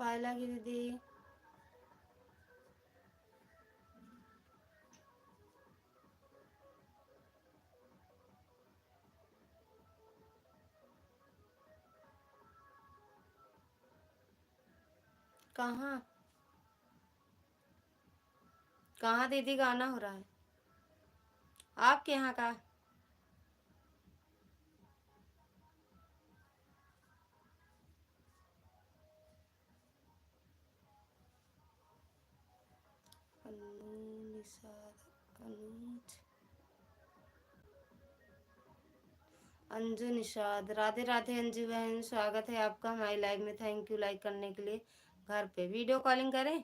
पायला की दीदी। कहाँ कहाँ दीदी गाना हो रहा है आपके यहाँ का? अनु निषाद अनुज अंजू निषाद। राधे राधे अंजू बहन, स्वागत है आपका हमारी लाइव में। थैंक यू लाइक करने के लिए। घर पे वीडियो कॉलिंग करें?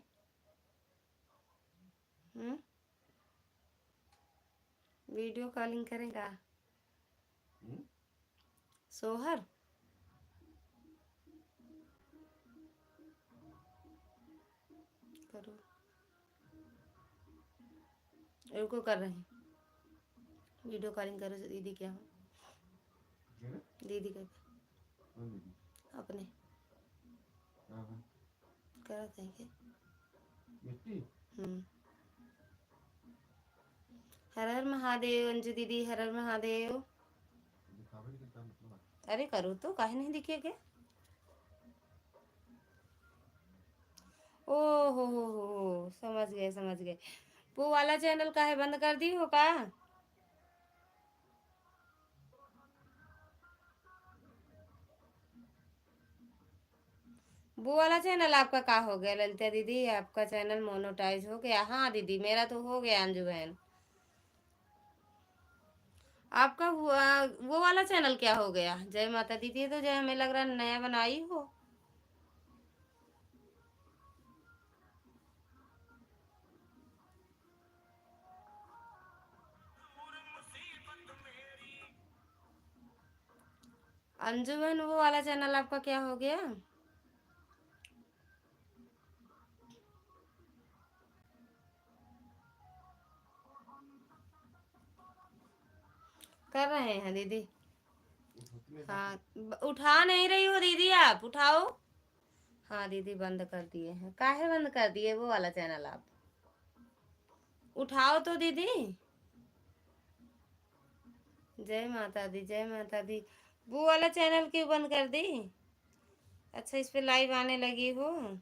वीडियो कॉलिंग करेगा सोहर? करो, रुको कर रहे हैं। वीडियो कॉलिंग करो दीदी। क्या हो दीदी कर अपने करत है के? हर हर महादेव अंजू दीदी, हर हर महादेव। अरे करो तो, काहे नहीं दिखे क्या? ओ हो, समझ गए समझ गए। वो वाला चैनल काहे बंद कर दी हो का? वो वाला चैनल आपका का हो गया ललिता दीदी? आपका चैनल मोनोटाइज हो गया? हाँ दीदी मेरा तो हो गया अंजू बहन। आपका वो वाला चैनल क्या हो गया? जय माता दीदी तो जय, हमें लग रहा नया बनाई हो। अंजू बहन वो वाला चैनल आपका क्या हो गया? कर रहे हैं दीदी। हाँ उठा नहीं रही हो दीदी, आप उठाओ। हाँ दीदी बंद कर दिए हैं। काहे बंद कर दिए वो वाला चैनल? आप उठाओ तो दीदी। जय माता दी जय माता दी। वो वाला चैनल क्यों बंद कर दी? अच्छा इस पे लाइव आने लगी हो?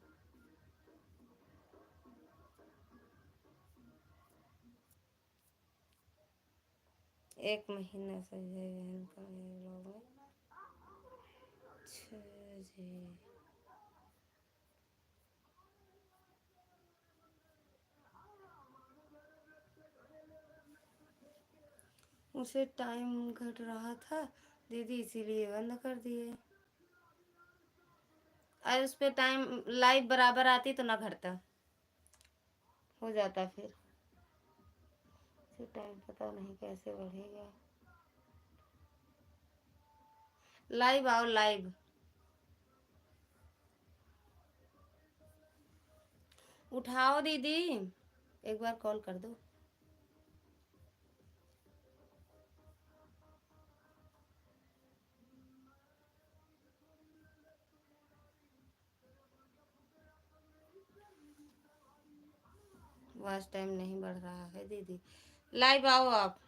एक महीना से जय बहन का व्लॉग में। अच्छा जी। उसे टाइम घट रहा था दीदी, इसीलिए बंद कर दिए। और उस पे टाइम लाइव बराबर आती तो ना घटता, हो जाता फिर। टाइम पता नहीं कैसे बढ़ेगा। लाइव आओ लाइव। उठाओ दीदी, एक बार कॉल कर दो। वॉच टाइम नहीं बढ़ रहा है दीदी। लाइव आओ आप।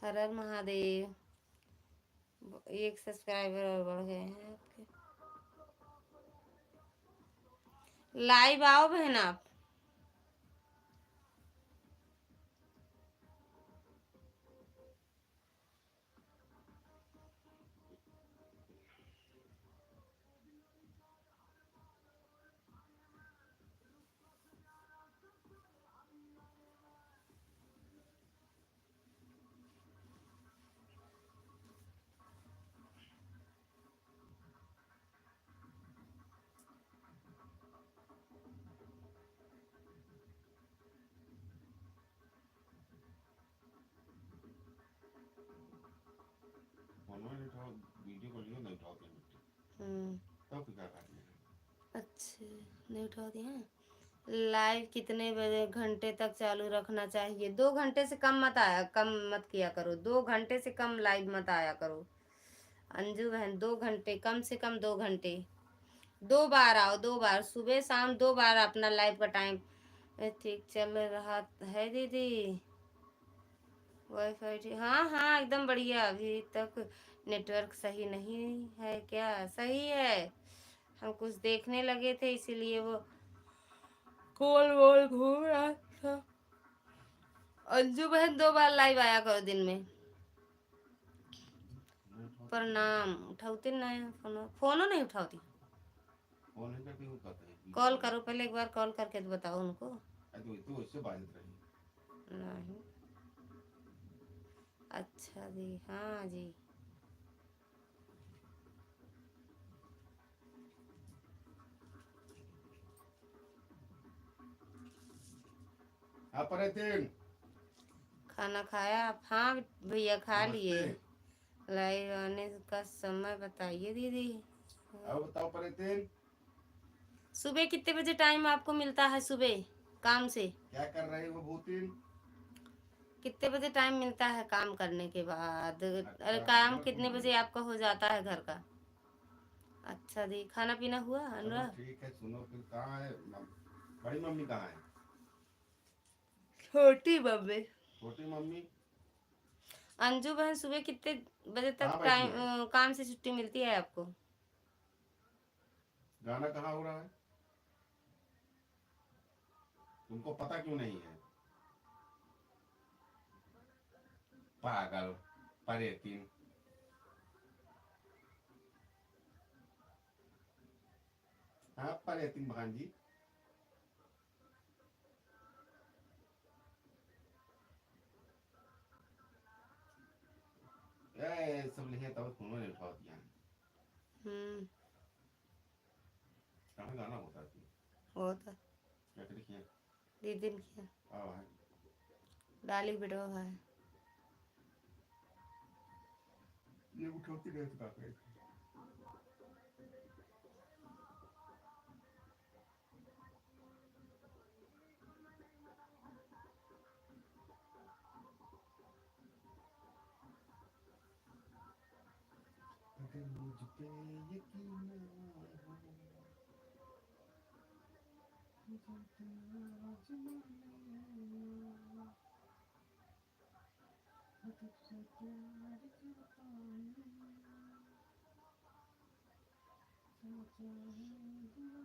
हर हर महादेव। एक सब्सक्राइबर और बढ़ गए हैं आपके। लाइव आओ बहन आप। अच्छा नहीं उठा दिए हैं। लाइव कितने बजे घंटे तक चालू रखना चाहिए? 2 घंटे से कम मत आया, कम मत किया करो। 2 घंटे से कम लाइव मत आया करो। अंजू बहन 2 घंटे, कम से कम 2 घंटे। 2 बार आओ, 2 बार, सुबह शाम 2 बार अपना लाइव का टाइम। ठीक चल रहा है दीदी वाईफाई? हाँ हाँ एकदम बढ़िया। अभी तक नेटवर्क सही नहीं है क्या? सही है। हम कुछ देखने लगे थे इसीलिए वो गोल गोल घूम रहा था। अंजू बहन 2 बार लाइव आया करो दिन में। प्रणाम। उठाते नहीं फोनो, फोनो नहीं उठाती। कॉल करो पहले, एक बार कॉल करके तो बताओ उनको। नहीं। अच्छा जी, हाँ जी। खाना खाया आप? हाँ भैया खा लिए। लाइव आने का समय बताइए दीदी। अब बताओ परेतीन, सुबह कितने बजे टाइम आपको मिलता है? सुबह काम से क्या कर रही हो भूतीन? कितने बजे टाइम मिलता है काम करने के बाद? अरे काम कितने बजे आपका हो जाता है घर का? अच्छा दी, खाना पीना हुआ अनुराग? ठीक है, सुनो फिर कहाँ है बड़ी मम्मी? कहाँ है छोटी मम्मी? छोटी मम्मी अंजू बहन सुबह कितने बजे तक टाइम काम से छुट्टी मिलती है आपको? गाना कहाँ हो रहा है? तुमको पता क्यों नहीं है? पागल परेतीन। हाँ परेतीन भांजी। सब लिखे तब सुनो नहीं उठाओ दिया। कहाँ गाना होता है? होता क्या लिखिए दीदी लिखिए डाली बिटवा है। ये उठौती नहीं तो का अगर मुझ पे यकीन ना हो, मुझे तेरा आजमाना, मैं तुझसे प्यार करता हूँ, सच्चा है दीवाना।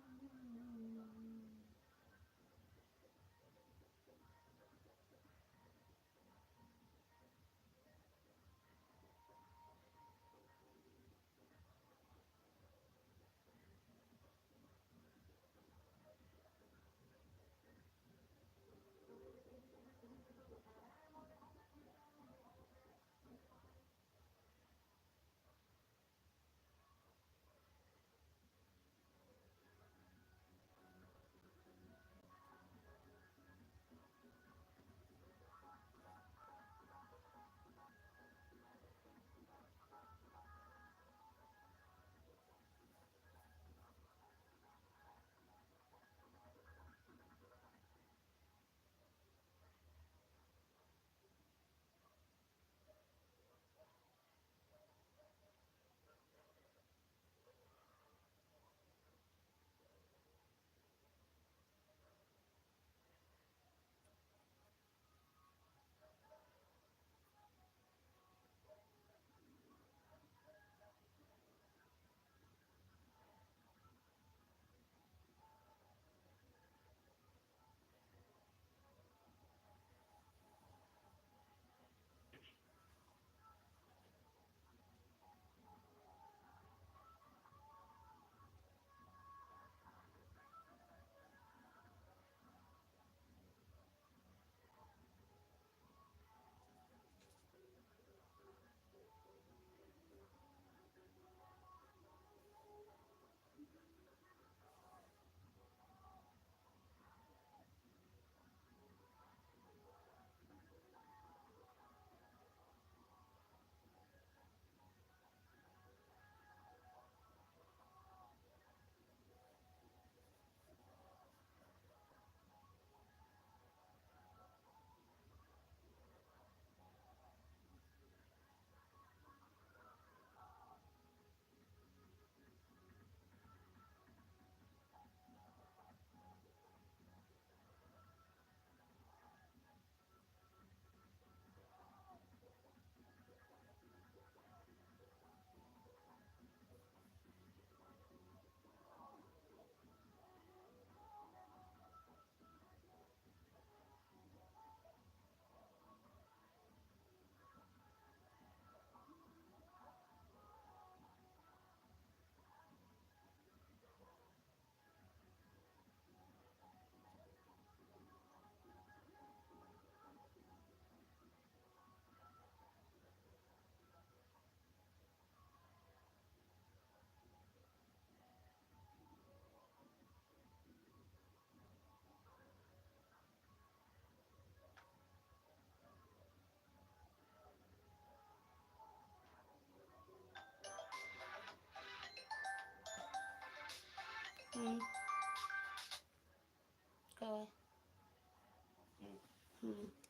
दीदी